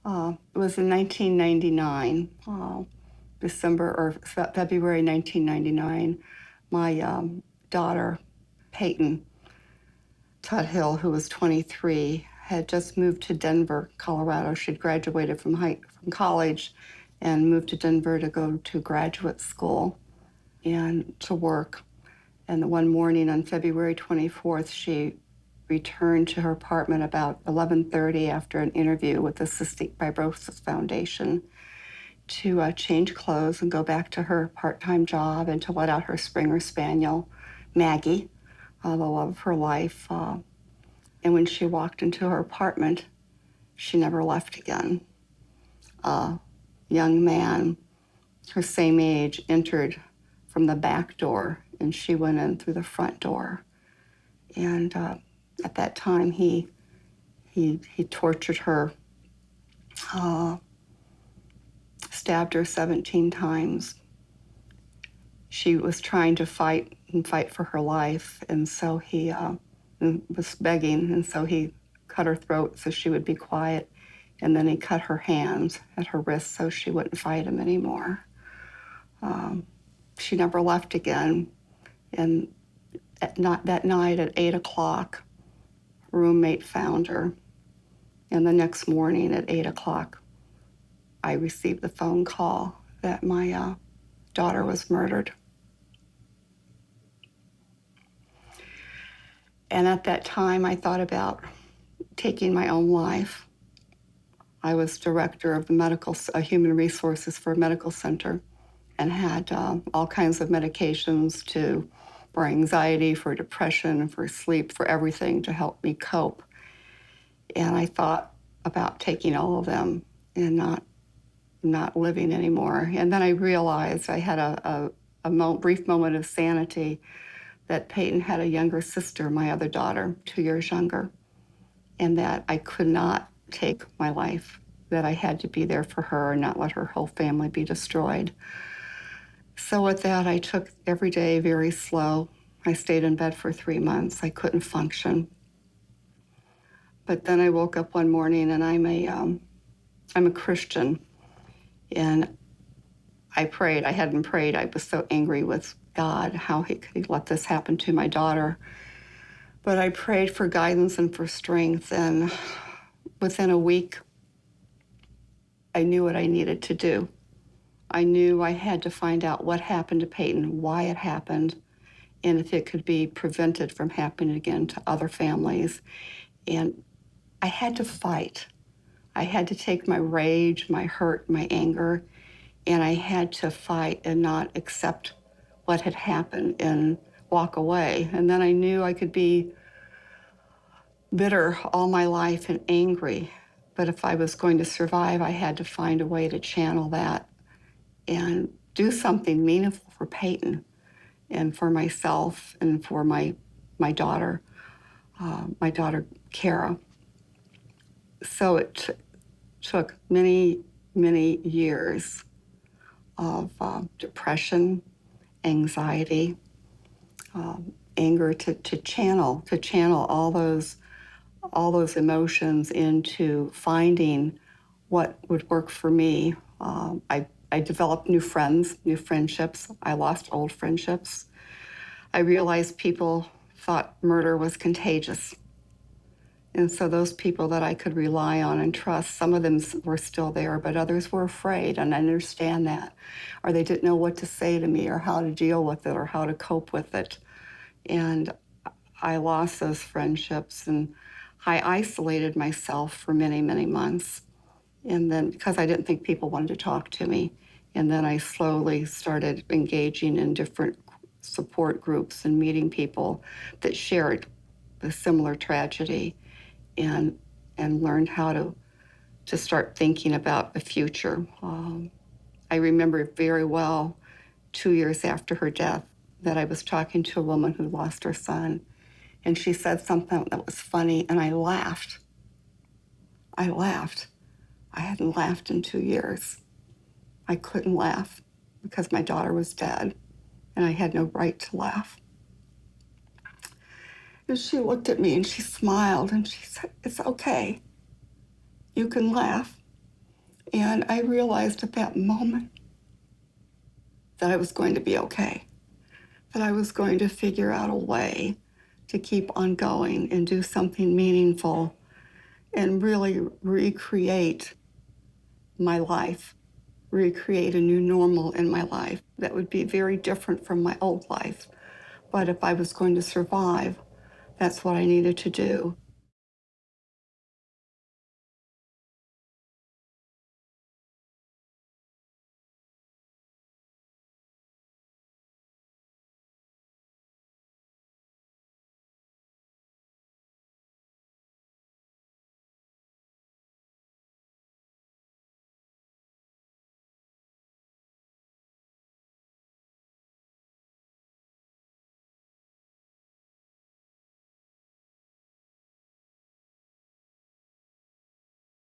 It was in 1999, December or February 1999. My daughter, Peyton Tuthill, who was 23, had just moved to Denver, Colorado. She'd graduated from college and moved to Denver to go to graduate school and to work. And one morning on February 24th, she returned to her apartment about 11:30 after an interview with the Cystic Fibrosis Foundation to change clothes and go back to her part-time job and to let out her Springer Spaniel, Maggie, the love of her life. And when she walked into her apartment, she never left again. A young man, her same age, entered from the back door, and she went in through the front door. And at that time, he tortured her, stabbed her 17 times. She was trying to fight for her life, and so he was begging, and so he cut her throat so she would be quiet, and then he cut her hands at her wrists so she wouldn't fight him anymore. She never left again, and that night at 8 o'clock, her roommate found her, and the next morning at 8 o'clock, I received the phone call that my daughter was murdered. And at that time, I thought about taking my own life. I was director of the human resources for a medical center and had all kinds of medications for anxiety, for depression, for sleep, for everything to help me cope. And I thought about taking all of them and not living anymore. And then I realized I had a brief moment of sanity that Peyton had a younger sister, my other daughter, 2 years younger, and that I could not take my life, that I had to be there for her and not let her whole family be destroyed. So with that, I took every day very slow. I stayed in bed for 3 months. I couldn't function. But then I woke up one morning, and I'm a Christian, and I prayed. I hadn't prayed. I was so angry with God, how he could let this happen to my daughter. But I prayed for guidance and for strength, and within a week, I knew what I needed to do. I knew I had to find out what happened to Peyton, why it happened, and if it could be prevented from happening again to other families. And I had to fight. I had to take my rage, my hurt, my anger, and I had to fight and not accept what had happened and walk away. And then I knew I could be bitter all my life and angry. But if I was going to survive, I had to find a way to channel that and do something meaningful for Peyton and for myself and for my daughter, Kara. So it took many, many years of depression, anxiety, anger to channel all those emotions into finding what would work for me. I developed new friends, new friendships. I lost old friendships. I realized people thought murder was contagious. And so those people that I could rely on and trust, some of them were still there, but others were afraid, and I understand that. Or they didn't know what to say to me or how to deal with it or how to cope with it. And I lost those friendships, and I isolated myself for many, many months. And then, because I didn't think people wanted to talk to me. And then I slowly started engaging in different support groups and meeting people that shared the similar tragedy, and learned how to start thinking about the future. I remember very well 2 years after her death that I was talking to a woman who lost her son, and she said something that was funny, and I laughed. I hadn't laughed in 2 years. I couldn't laugh because my daughter was dead, and I had no right to laugh. And she looked at me and she smiled and she said, "It's okay. You can laugh And I realized at that moment that I was going to be okay, that I was going to figure out a way to keep on going and do something meaningful and really recreate my life, recreate a new normal in my life that would be very different from my old life. But if I was going to survive, that's what I needed to do.